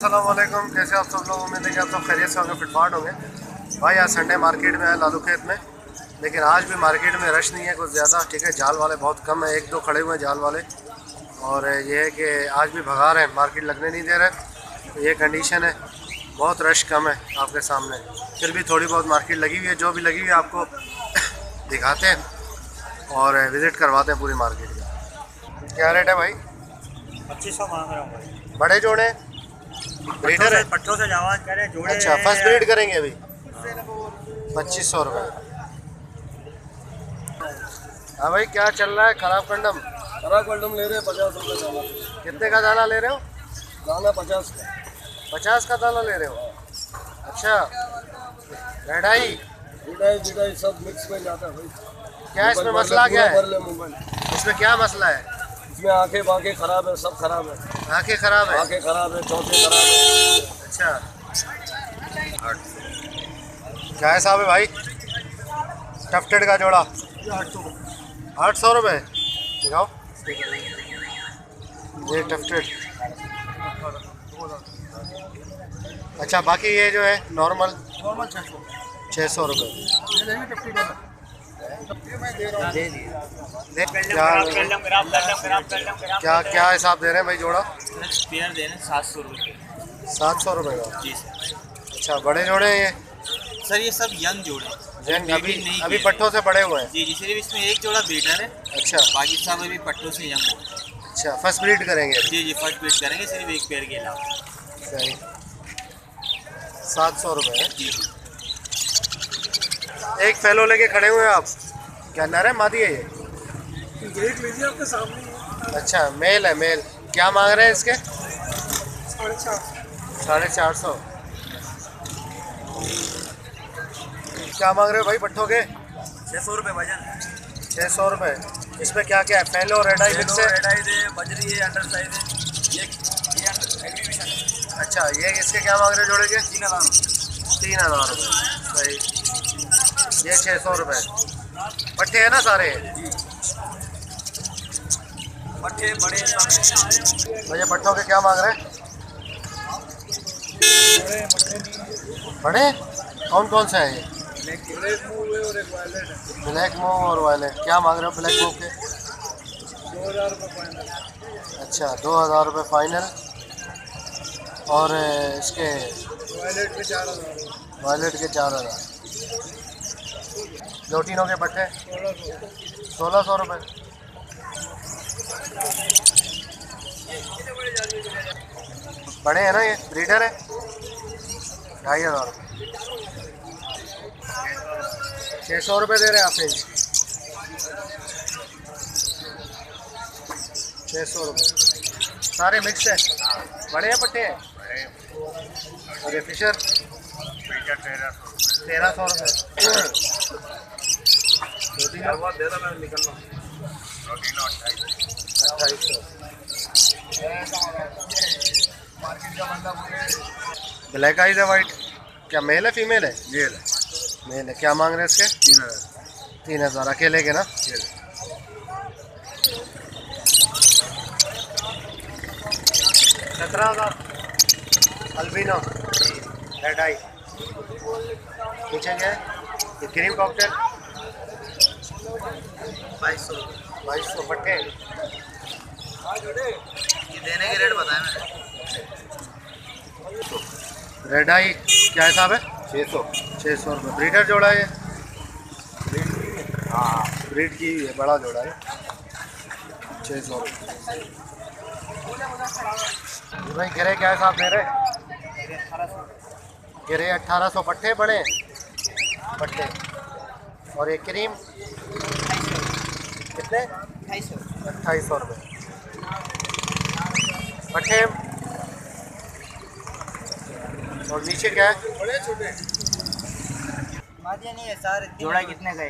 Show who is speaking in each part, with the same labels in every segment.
Speaker 1: अस्सलाम वालेकुम, कैसे आप सब लोग? उम्मीद है कि आप सब खैरियत से होंगे, फिटफाट होंगे। भाई आज संडे मार्केट में है लालू खेत में, लेकिन आज भी मार्केट में रश नहीं है कुछ ज़्यादा। ठीक है, जाल वाले बहुत कम है, एक दो खड़े हुए हैं जाल वाले। और ये है कि आज भी भगा रहे हैं, मार्केट लगने नहीं दे रहे। तो ये कंडीशन है, बहुत रश कम है आपके सामने। फिर भी थोड़ी बहुत मार्केट लगी हुई है, जो भी लगी हुई है आपको दिखाते हैं और विज़िट करवाते हैं पूरी मार्केट की। क्या रेट है भाई?
Speaker 2: 2500 मांग रहा हूँ भाई।
Speaker 1: बड़े जोड़े ब्रीडर है,
Speaker 2: पट्टों से जावा करें जोड़े।
Speaker 1: अच्छा फर्स्ट ब्रीड करेंगे अभी। 2500 रुपये। हाँ भाई, क्या चल रहा है? खराब कंडम
Speaker 3: ले रहे हैं 50 रुपये दाना।
Speaker 1: कितने का दाना ले रहे हो?
Speaker 3: दाना 50 का।
Speaker 1: 50 का दाना ले रहे हो? अच्छा, रेडाई
Speaker 3: जिडाई सब मिक्स में जाता है भाई।
Speaker 1: क्या इसमें मसला क्या है?
Speaker 3: मोबाइल
Speaker 1: इसमें क्या मसला है?
Speaker 3: इसमें आंखें बांखें खराब है, सब खराब है।
Speaker 1: आंखें खराब है?
Speaker 3: आंखें खराब है, चौथे खराब है।
Speaker 1: अच्छा, क्या हिसाब है भाई? टफ्टेड का जोड़ा 800 रुपये। दिखाओ ये टफ्टेड। अच्छा, बाकी ये जो है नॉर्मल 600 रुपये। क्या क्या हिसाब दे रहे हैं भाई जोड़ा?
Speaker 2: पेयर दे रहे हैं 700 रुपये।
Speaker 1: 700 रुपये का?
Speaker 2: जी सर।
Speaker 1: अच्छा, बड़े जोड़े हैं ये?
Speaker 2: सर ये सब यंग जोड़े हैं।
Speaker 1: जैन अभी
Speaker 2: नहीं
Speaker 1: अभी
Speaker 2: किए।
Speaker 1: पट्टों से बड़े हुए हैं?
Speaker 2: जी जी, सिर्फ इसमें एक जोड़ा ब्रीडर है,
Speaker 1: अच्छा
Speaker 2: बाकी सब अभी पट्टों से यंग हो।
Speaker 1: अच्छा, फर्स्ट ब्रीड करेंगे अभी?
Speaker 2: जी जी, फर्स्ट ब्रीड करेंगे सिर्फ एक पेयर के अलावा।
Speaker 1: सही। 700 रुपये है।
Speaker 2: जी
Speaker 1: एक फैलो लेके खड़े हुए हैं आप, क्या नर है मादी है ये?
Speaker 3: देख लीजिए आपके सामने।
Speaker 1: अच्छा, मेल है मेल। क्या मांग रहे हैं इसके?
Speaker 3: 450।
Speaker 1: 450। क्या मांग रहे हो भाई पट्ठों के?
Speaker 2: 600 रुपये वजन।
Speaker 1: 600 रुपये। इसमें क्या क्या है? फैलो रेडाई मिक्स है?
Speaker 2: बजरी है, अंडर साइज है, ये एग्रीबिशन है।
Speaker 1: अच्छा, ये इसके क्या मांग रहे हो जोड़े के?
Speaker 2: 3000।
Speaker 1: 3000 रुपये। सही। ये 600 रुपये। पट्टे हैं ना सारे?
Speaker 2: पट्टे बड़े सब।
Speaker 1: भैया पट्टों के क्या मांग रहे हैं? बड़े कौन कौन से हैं ये? ब्लैक मूव और वायलेट। क्या मांग रहे हो ब्लैक मूव के?
Speaker 3: 2000 रुपये फाइनल।
Speaker 1: अच्छा, 2000 रुपये फाइनल। और इसके
Speaker 3: वायलेट के 4000।
Speaker 1: वायलेट के 4000। लोटिनों के पट्टे
Speaker 3: 1600।
Speaker 1: 1600 रुपये। बड़े हैं ना ये? ब्रीडर है? 2500 रुपये। 600 रुपये दे रहे हैं आप इंच? 600 रुपये। सारे मिक्स है? बड़े हैं पट्टे हैं? और ये फिशर 1300 रुपये।
Speaker 3: निकलना
Speaker 1: 2800। ब्लैक आइज है वाइट। क्या मेल है फीमेल है?
Speaker 3: मेल है।
Speaker 1: मेल है। क्या मांग रहे हैं इसके?
Speaker 3: 3000।
Speaker 1: 3000 अकेले के ना? 17,000। अल्बिनो रेड आई। पीछे क्या है? ये क्रीम कॉकटेल 2200 पट्टे।
Speaker 2: ये देने के रेट बताए मैंने।
Speaker 1: रेड आई क्या हिसाब है?
Speaker 3: 600।
Speaker 1: 600 रुपये। ब्रीडर जोड़ा है ये? हाँ, ब्रीड की हुई है, बड़ा जोड़ा है। 600 रुपये। भाई गिरे क्या हिसाब दे रहे? गिरे 1800 पट्टे बड़े पट्टे। और ये क्रीम कितने? 2800 रुपये पट्टे। और नीचे क्या है?
Speaker 3: बड़े छोटे
Speaker 2: नहीं है सर। जोड़ा कितने का?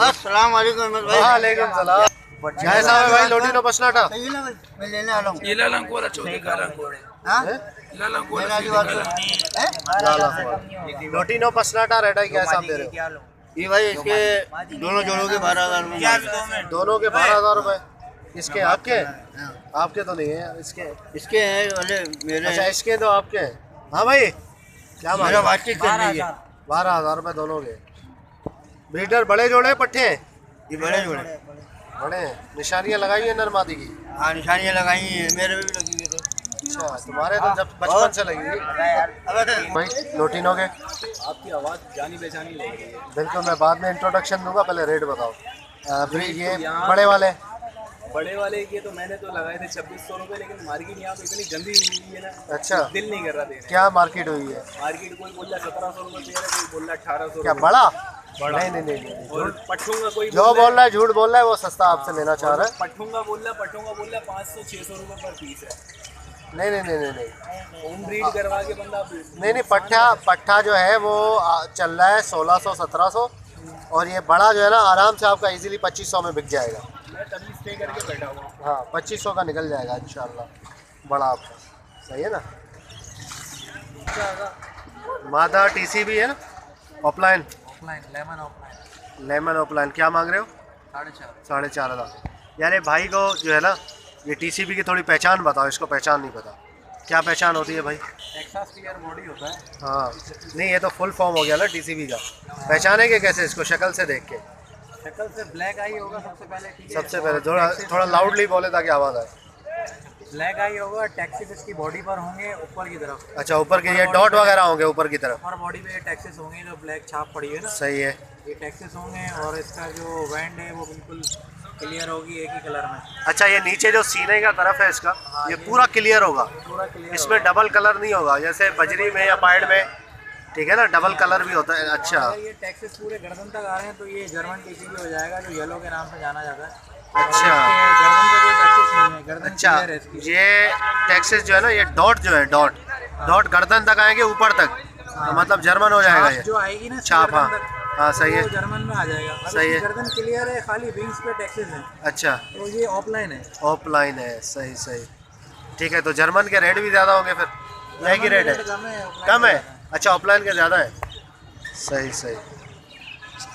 Speaker 3: अस्सलाम वालेकुम भाई।
Speaker 1: वालेकुम सलाम। क्या हिसाब है भाई लोटिनो पसनाटा?
Speaker 3: मैं लेने आ रहा हूँ।
Speaker 4: ये लाला कोला चौथे का रंग लाला कोला
Speaker 1: लोटिनो पसनाटा रेड आई क्या हिसाब दे रहे हो?
Speaker 3: ये भाई इसके दोनों जोड़ों के 12,000 में।
Speaker 1: दोनों के 12,000 रुपये। इसके आपके आपके तो नहीं है, इसके हैं।
Speaker 2: इसके हैं वाले मेरे।
Speaker 1: अच्छा इसके तो आपके हैं। हाँ भाई क्या मांगा?
Speaker 2: बातचीत कर रही है।
Speaker 1: 12,000 रुपये दोनों के। ब्रीडर बड़े जोड़े पट्टे हैं?
Speaker 2: ये बड़े जोड़े
Speaker 1: बड़े हैं। निशानियाँ लगाई हैं नर मादी की?
Speaker 2: हाँ निशानियाँ लगाई हैं, मेरे भी लगी हुई तो।
Speaker 1: अच्छा तुम्हारे तो जब बचपन से लगी हुई। भाई लोटिनों के
Speaker 3: आपकी आवाज़ जानी पहचानी लग रही है।
Speaker 1: बिल्कुल, मैं बाद में इंट्रोडक्शन दूंगा, पहले रेट बताओ। ये बड़े वाले
Speaker 3: बड़े वाले के तो मैंने तो लगाए थे 2600 रुपये, लेकिन मार्केट यहाँ पे इतनी गंदी हुई है ना,
Speaker 1: अच्छा
Speaker 3: दिल नहीं कर रहा देने।
Speaker 1: क्या मार्केट हुई है?
Speaker 3: मार्केट कोई बोल रहा 1700 रुपये दे रहा है, कोई बोल रहा 1800।
Speaker 1: क्या बड़ा? नहीं नहीं नहीं,
Speaker 3: और पट्ठूंगा कोई
Speaker 1: जो बोल रहा है झूठ बोल रहा है, वो सस्ता आपसे लेना चाह रहा है।
Speaker 3: पट्ठूंगा बोल रहा 500-600 रुपये पर पीस है।
Speaker 1: नहीं नहीं नहीं नहीं नहीं
Speaker 3: होम ब्रीड करवा के बंदा
Speaker 1: नहीं नहीं, पट्ठा जो है वो चल रहा है 1600-1700, और ये बड़ा जो है ना आराम से आपका इजीली 2500 में बिक जाएगा।
Speaker 3: मैं तभी स्टे करके बैठा हुआ।
Speaker 1: हाँ 2500 का निकल जाएगा इंशाल्लाह बड़ा आपका, सही है ना। मादा टीसी भी है ना, ऑफलाइन लेमन ऑफलाइन। क्या मांग रहे हो? 4,500। यार भाई को जो है ना ये टीसीबी की थोड़ी पहचान बताओ, इसको पहचान नहीं पता। क्या पहचान होती है भाई?
Speaker 3: टेक्सास टियर बॉडी होता है।
Speaker 1: हाँ नहीं, ये तो फुल फॉर्म हो गया ना टीसीबी का। पहचानेंगे कैसे इसको? शक्ल से देख के?
Speaker 3: शक्ल से ब्लैक आई होगा सबसे पहले, ठीक है?
Speaker 1: सबसे पहले थोड़ा लाउडली बोले ताकि आवाज़ आए।
Speaker 3: ब्लैक आई होगा, टैक्सेस इसकी बॉडी पर होंगे ऊपर की तरफ।
Speaker 1: अच्छा ऊपर के ये डॉट वगैरह होंगे ऊपर की तरफ?
Speaker 3: ऊपर बॉडी पे टैक्सेस होंगे, जो ब्लैक छाप पड़ी है ना,
Speaker 1: सही है।
Speaker 3: ये टैक्सेस होंगे। और इसका जो बैंड है वो बिल्कुल क्लियर होगी, एक ही कलर में।
Speaker 1: अच्छा ये नीचे जो सीने का तरफ है इसका, ये पूरा क्लियर होगा?
Speaker 3: पूरा क्लियर।
Speaker 1: इसमें डबल कलर नहीं होगा जैसे बजरी में या पाइड में, ठीक है ना, डबल कलर भी होता है। अच्छा
Speaker 3: अगर ये टैक्सेस पूरे गर्दन तक आ रहे हैं तो ये जर्मन टीसीबी हो जाएगा, जो येलो के नाम से जाना जाता है।
Speaker 1: अच्छा
Speaker 3: गर्दन पे कोई टैक्सेस नहीं है, गर्दन
Speaker 1: अच्छा
Speaker 3: क्लियर है इसकी।
Speaker 1: ये टैक्सेस जो है ना, ये डॉट जो है, डॉट गर्दन तक आएंगे ऊपर तक, तो मतलब जर्मन हो जाएगा
Speaker 3: छाप
Speaker 1: ये।
Speaker 3: जो आएगी ना
Speaker 1: छाप,
Speaker 3: गर्दन
Speaker 1: हाँ
Speaker 3: तक,
Speaker 1: हाँ सही है,
Speaker 3: वो जर्मन में आ जाएगा। अब
Speaker 1: सही
Speaker 3: इसकी
Speaker 1: है।
Speaker 3: गर्दन क्लियर है, खाली विंग्स पे टैक्सेस है,
Speaker 1: अच्छा
Speaker 3: तो ये ऑफलाइन है।
Speaker 1: ऑफलाइन है, सही सही, ठीक है। तो जर्मन के रेट भी ज़्यादा होंगे फिर? यही की रेट है? कम है? अच्छा ऑफलाइन के ज़्यादा है, सही सही,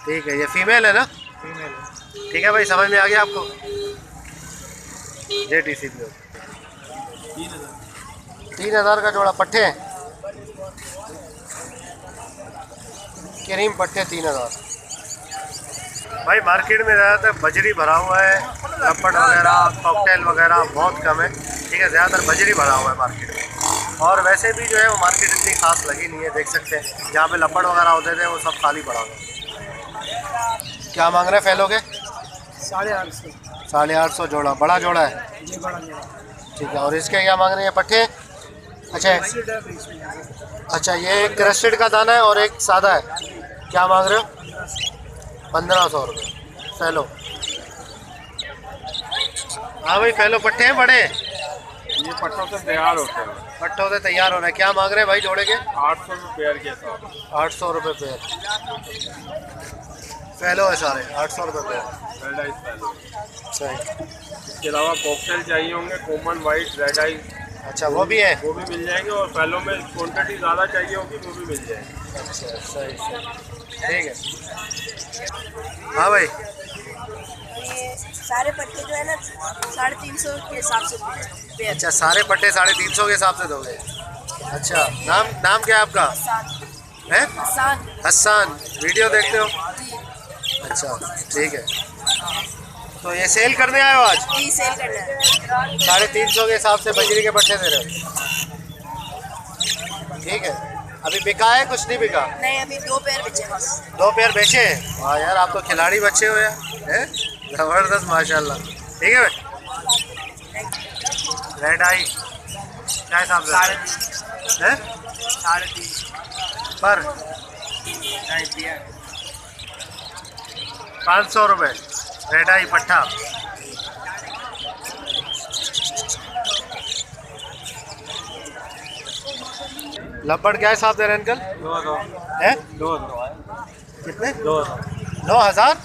Speaker 1: ठीक है। ये फीमेल है ना?
Speaker 3: फीमेल है।
Speaker 1: ठीक है भाई, समझ में आ गया आपको? जे टी सी पी 3,000 का जोड़ा पट्टे हैं, क्रीम पट्टे 3,000। भाई मार्केट में ज़्यादातर बजरी भरा हुआ है, लपट वगैरह कॉकटेल वगैरह बहुत कम है, ठीक है। ज़्यादातर बजरी भरा हुआ है मार्केट में, और वैसे भी जो है वो मार्केट इतनी खास लगी नहीं है, देख सकते हैं जहाँ पे लपट वगैरह होते थे वो सब खाली पड़ा हुआ है। क्या मांग रहे हैं फैलो के?
Speaker 3: 850।
Speaker 1: 850 जोड़ा, बड़ा जोड़ा है,
Speaker 3: ये बड़ा जोड़ा।
Speaker 1: ठीक है। और इसके क्या मांग रहे हैं पट्टे? अच्छा अच्छा, ये क्रस्टेड का दाना है और एक सादा है, क्या मांग रहे हो? 1500 रुपये फैलो। हाँ भाई फैलो पट्टे हैं बड़े?
Speaker 5: ये पट्टों से तैयार होते हैं,
Speaker 1: पट्टों से तैयार हो रहे हैं। क्या मांग रहे हैं भाई जोड़े के?
Speaker 5: 800 रुपये पेयर के साथ।
Speaker 1: 800 रुपये पेयर फैलो है सारे, 800 रुपये पेयर,
Speaker 5: रेड आइस फैलो।
Speaker 1: सही।
Speaker 5: इसके अलावा कॉकटेल चाहिए होंगे, कॉमन वाइट रेड आइस,
Speaker 1: अच्छा वो भी है?
Speaker 5: वो भी मिल जाएंगे। और फैलो में क्वांटिटी ज़्यादा चाहिए होगी, वो भी मिल जाएगी।
Speaker 1: अच्छा सही सही, ठीक है। हाँ भाई
Speaker 6: ये सारे पट्टे जो है ना 350 के हिसाब से पेयर।
Speaker 1: अच्छा सारे पट्टे 350 के हिसाब से दोगे? अच्छा नाम क्या है आपका? है
Speaker 6: आसान
Speaker 1: हसन, वीडियो देखते हो? अच्छा ठीक है। तो ये सेल करने आए हो आज?
Speaker 6: जी सेल करना है।
Speaker 1: 350 के हिसाब से बजरी के पट्टे दे रहे हो, ठीक है। अभी बिका है कुछ नहीं बिका?
Speaker 6: नहीं अभी 2 पेयर बचे बस।
Speaker 1: 2 पेयर बेचे हैं? वाह यार आप तो खिलाड़ी बच्चे हो यार, हैं ज़बरदस्त माशाल्लाह, ठीक है भाई। रेड आई क्या हिसाब से है?
Speaker 2: 3.5
Speaker 1: पर 500 रुपये रेड आई पट्टा। लपड़ क्या हिसाब दे रहे हैं अंकल?
Speaker 5: 2
Speaker 1: है
Speaker 5: 2
Speaker 1: कितने?
Speaker 5: 2
Speaker 1: 9,000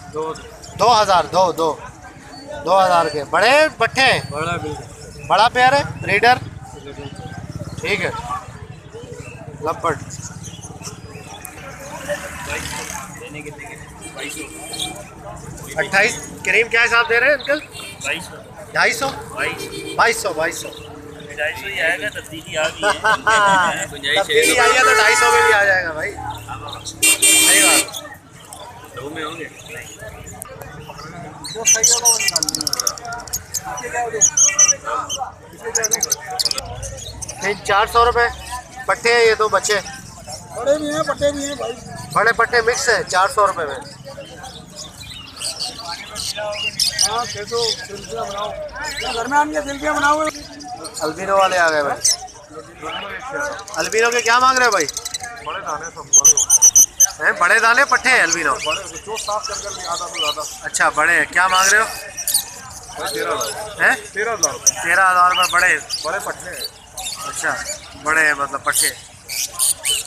Speaker 1: 2,000 के बड़े पट्टे हैं?
Speaker 5: बड़ा बिल्कुल
Speaker 1: बड़ा पेयर है ब्रीडर, ठीक है। लपड़ 28 क्रीम क्या हिसाब दे रहे हैं अंकल? 250 2200 2200
Speaker 2: 250 ही आएगा, तब्दीली आ गई है।
Speaker 1: तब्दीली आई है तो 250 में भी आ जाएगा भाई, सही बात।
Speaker 2: दो में होंगे।
Speaker 1: नहीं 400 रुपये पट्टे हैं ये दो बच्चे,
Speaker 4: बड़े भी हैं पट्टे भी हैं भाई।
Speaker 1: बड़े पट्टे मिक्स है 400 रुपये में।
Speaker 4: हाँ 600 सिल्कियाँ बनाओ, घर में आने सिल्कियाँ बनाओ।
Speaker 1: अल्बिनो वाले आ गए भाई। अल्बिनो के क्या मांग रहे हो भाई?
Speaker 5: बड़े दाने सब
Speaker 1: हैं बड़े दाने पट्टे हैं अल्बिनो।
Speaker 5: बड़े जो साफ कर आधा से ज़्यादा
Speaker 1: अच्छा बड़े हैं, क्या मांग रहे हो?
Speaker 5: 13,000
Speaker 1: हैं
Speaker 5: 13,000
Speaker 1: 13,000 रुपये बड़े।
Speaker 5: बड़े पट्टे हैं।
Speaker 1: अच्छा बड़े हैं मतलब पट्टे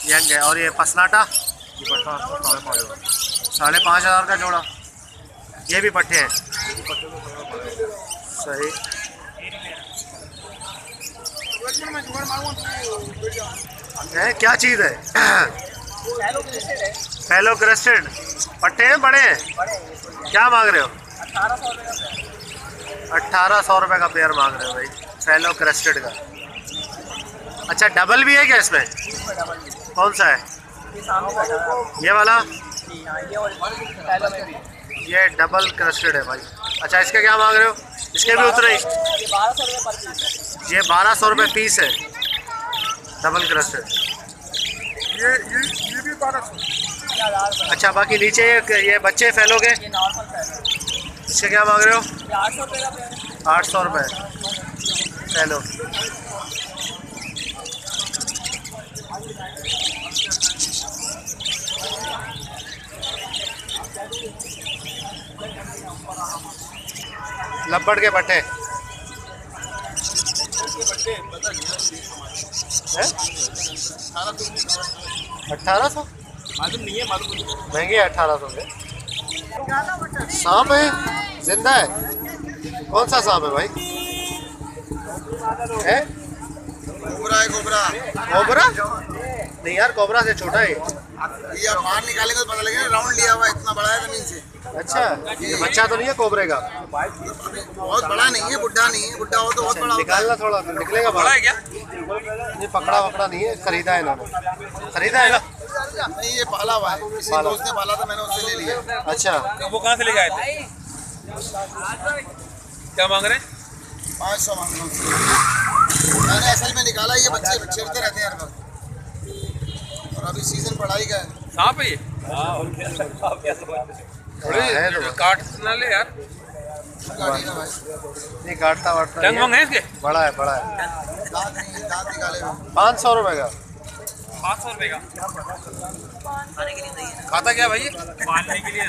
Speaker 1: यंग है। और ये पसनाटा
Speaker 5: ये पट्टा आपको 5,500
Speaker 1: 5,500 का जोड़ा, ये भी पट्टे हैं। सही है, क्या चीज़ है? फैलो क्रेस्टेड पट्टे हैं, बड़े हैं। क्या मांग रहे हो? 1800 रुपये का पेयर मांग रहे हो भाई, फैलो क्रेस्टेड का। अच्छा डबल भी है क्या इसमें? कौन सा है? ये वाला? ये डबल क्रेस्टेड है भाई। अच्छा इसके क्या मांग रहे हो? इसके भी उतने ही? ये 1200 रुपये पीस है डबल क्रेस्टेड।
Speaker 5: ये भी 1200।
Speaker 1: अच्छा बाकी नीचे ये बच्चे फैलो के, इसके क्या मांग रहे हो? 800 रुपये फैलो। लब्बड़ के पट्टे 1800
Speaker 3: मालूम नहीं है, मालूम नहीं।
Speaker 1: महंगे 1800 के। सांप है जिंदा है? कौन सा सांप है भाई? है
Speaker 4: कोबरा है कोबरा।
Speaker 1: कोबरा? नहीं यार कोबरा से छोटा है।
Speaker 4: ये आप बाहर निकालेंगे तो पता लगेगा, राउंड लिया हुआ है, इतना बड़ा है जमीन से।
Speaker 1: अच्छा ये बच्चा तो नहीं है कोबरे का?
Speaker 4: बहुत बड़ा नहीं है, बुढ़ा नहीं है, बुढ़ा हो तो बहुत बड़ा होता है।
Speaker 1: निकालना थोड़ा निकलेगा बड़ा है क्या? ये पकड़ा वकड़ा नहीं है, खरीदा है इन्होंने। खरीदा है ना?
Speaker 4: नहीं ये पाला हुआ है, किसी
Speaker 1: पाला।
Speaker 4: दोस्त ने पाला था, मैंने उससे ले लिया।
Speaker 1: अच्छा
Speaker 3: वो कहाँ से ले गए थे? क्या मांग रहे हैं?
Speaker 4: 500 मांग रहा हूँ। मैंने असल में निकाला, ये बच्चे छेड़ते रहते हैं हर वक्त, और अभी सीजन पढ़ाई का है।
Speaker 3: सांप है ये? आप क्या समझते
Speaker 1: है तो
Speaker 3: काट ना ले यार।
Speaker 4: गाड़ी का भाई,
Speaker 1: नहीं काटता वाटता
Speaker 3: रंग
Speaker 1: नहीं
Speaker 3: वंग है इसके?
Speaker 1: बड़ा है बड़ा है।
Speaker 4: दांत नहीं है, दांत निकाले हुए।
Speaker 1: 500 रुपये का।
Speaker 3: 500 रुपये का खाता क्या भाई? पालने के लिए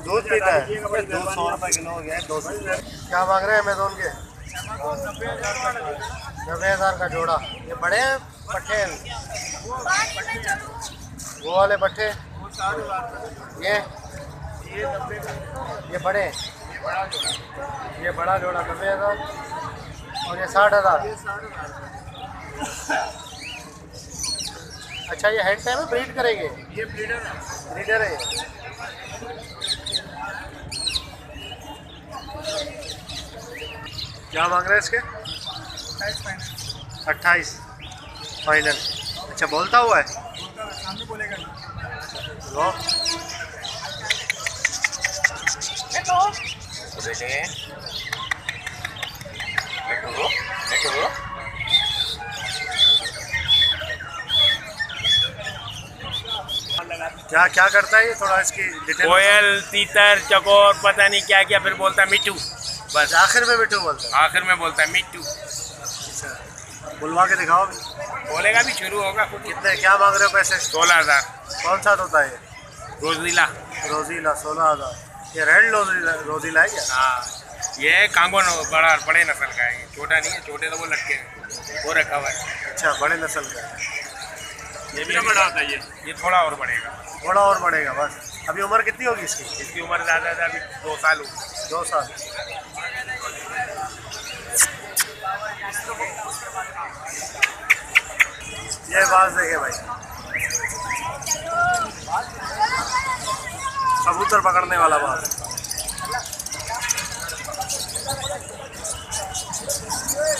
Speaker 1: दूध पीता है। 200 रुपये किलो हो गया है। 200 क्या मांग रहे हैं अमेजोन के? 90,000 का जोड़ा। ये बड़े हैं पट्टे हैं? वो वाले पट्टे ये बड़े हैं। ये बड़ा जोड़ा 90,000 और ये 60,000। अच्छा ये हेड टाइम में ब्रीड करेंगे?
Speaker 5: ये ब्रीडर है।
Speaker 1: ब्रीडर है। क्या मांग रहे हैं इसके? 28 फाइनल। अच्छा बोलता हुआ है?
Speaker 5: सामने बोलेगा।
Speaker 1: लो क्या क्या करता है ये? थोड़ा इसकी डिटेल।
Speaker 5: कोयल, तीतर, चकोर, पता नहीं क्या क्या, फिर बोलता है मिट्टू।
Speaker 1: बस आखिर में मिट्टू बोलता है।
Speaker 5: आखिर में बोलता है मिट्टू।
Speaker 1: बुलवा के दिखाओ भी।
Speaker 5: बोलेगा भी शुरू होगा खुद।
Speaker 1: कितने क्या मांग रहे हो पैसे?
Speaker 5: 16,000
Speaker 1: कौन सा होता है ये?
Speaker 5: रोजलीला।
Speaker 1: रोजीला 16,000। ये रेड रोजीला है क्या?
Speaker 5: हाँ ये कांगो बड़े नस्ल का है, छोटा नहीं है, छोटे तो वो लटके हैं, वो रखा हुआ है।
Speaker 1: अच्छा बड़े नस्ल का है।
Speaker 5: ये भी बड़ा होता है। ये थोड़ा और बढ़ेगा।
Speaker 1: थोड़ा और बढ़ेगा बस। अभी उम्र कितनी होगी इसकी?
Speaker 5: इसकी उम्र ज़्यादा अभी 2 साल होगी।
Speaker 1: 2 साल। ये बात देखे भाई, कबूतर पकड़ने वाला बात।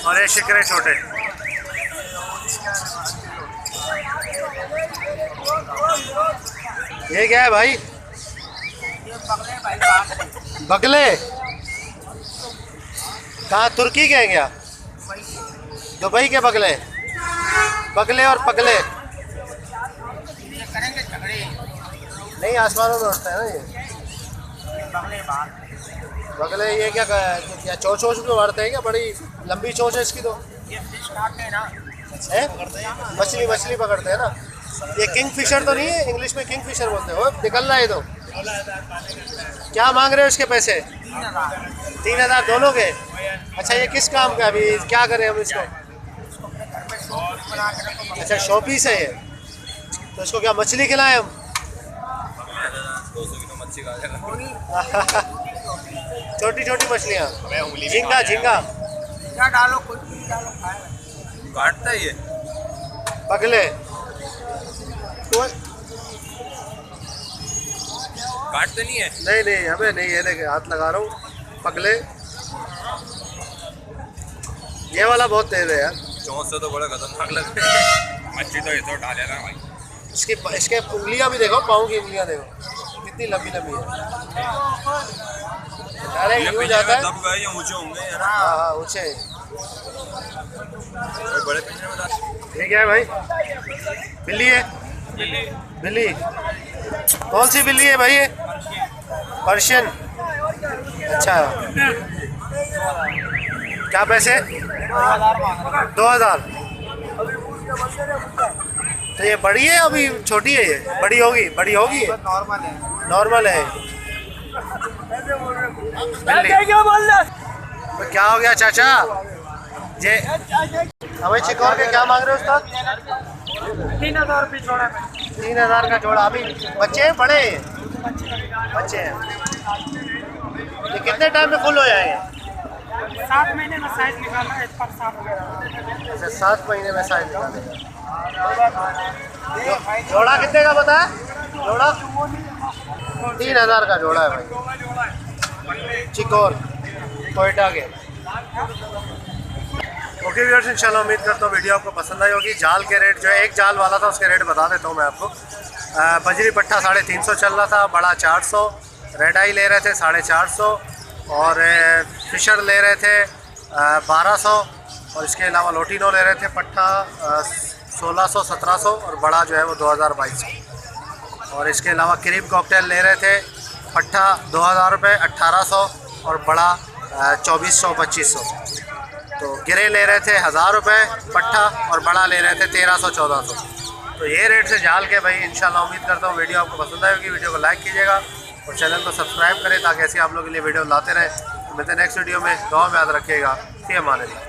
Speaker 1: और ये शिकरे छोटे। ये क्या है भाई? बगले कहाँ, तुर्की के हैं क्या? दुबई के बगले, बगले और पगले नहीं, आसमानों में उड़ते हैं ना ये बगले। ये क्या चोंच वोच में मारते हैं क्या? बड़ी लंबी चोंच है इसकी तो। है मछली पकड़ते हैं ना। ये किंग फिशर तो नहीं है? इंग्लिश में किंग फिशर बोलते हो। निकल रहा है तो। क्या मांग रहे हो इसके पैसे? 3000 दोनों के। अच्छा, ये किस काम का? अभी क्या करें हम इसको? अच्छा, शो पीस है ये। तो इसको क्या मछली खिलाएं हम?
Speaker 2: 200 किलो मच्छी खा जाएगा।
Speaker 1: छोटी छोटी मछलियाँ, झींगा झींगा
Speaker 2: डालो, कुछ भी डालो, काटता है ये
Speaker 1: बगले तो।
Speaker 2: काटते नहीं है।
Speaker 1: नहीं हमें नहीं, ये देखे हाथ लगा रहा हूँ। पगले ये वाला बहुत तेज है यार।
Speaker 2: चोंच से तो बड़ा खतरनाक लगता है। मच्छी तो ये तो उठा लेना भाई।
Speaker 1: इसके उंगलियां भी देखो, पाँव की उंगलियां देखो कितनी लंबी लंबी है। डायरेक्ट यूं जाता है।
Speaker 2: तब गए ये ऊंचे होंगे है ना।
Speaker 1: हाँ ऊंचे।
Speaker 2: बड़े पिंजरे में डाल।
Speaker 1: ये क्या है भाई? बिल्ली है। बिल्ली कौन सी बिल्ली है भाई? ये पर्शियन। अच्छा, क्या पैसे? 2000। तो ये बड़ी है अभी छोटी है? ये बड़ी होगी नॉर्मल है। तो क्या हो गया चाचा? जे हमें चिकौर के क्या मांग रहे हो उस्ताद?
Speaker 3: 3000 रुपये जोड़ा में।
Speaker 1: 3000 का जोड़ा। अभी बच्चे हैं बड़े हैं? बच्चे हैं। ये कितने टाइम में फुल हो जाएंगे?
Speaker 3: 7 महीने में साइज निकालना है, पर 7 महीने।
Speaker 1: अच्छा, 7 महीने में साइज निकालेगा। जोड़ा कितने का बताया? जोड़ा 3000 का जोड़ा है भाई, चिकौर कोयटा के। ओके व्यूअर्स, इंशाल्लाह उम्मीद करता हूँ वीडियो आपको पसंद आई होगी। जाल के रेट जो है, एक जाल वाला था उसके रेट बता देता हूँ मैं आपको। बजरी पट्टा 350 चल रहा था, बड़ा 400, रेड आई ले रहे थे 450 और फिशर ले रहे थे 1200 और इसके अलावा लोटिनो ले रहे थे पट्टा 1600 1700 और बड़ा जो है वो 2200। और इसके अलावा क्रीम कॉकटेल ले रहे थे पट्टा 2000 रुपये 1800 और बड़ा 2400 2500। तो गिरे ले रहे थे 1000 रुपये पट्टा और बड़ा ले रहे थे 1300 1400। तो ये रेट से जाल के भाई इंशाल्लाह उम्मीद करता हूँ वीडियो आपको पसंद आएगी। वीडियो को लाइक कीजिएगा और चैनल को सब्सक्राइब करें ताकि ऐसे आप लोगों के लिए वीडियो लाते रहें। तो मिलते हैं नेक्स्ट वीडियो में। दुआ में याद रखिएगा। फी अमान अल्लाह।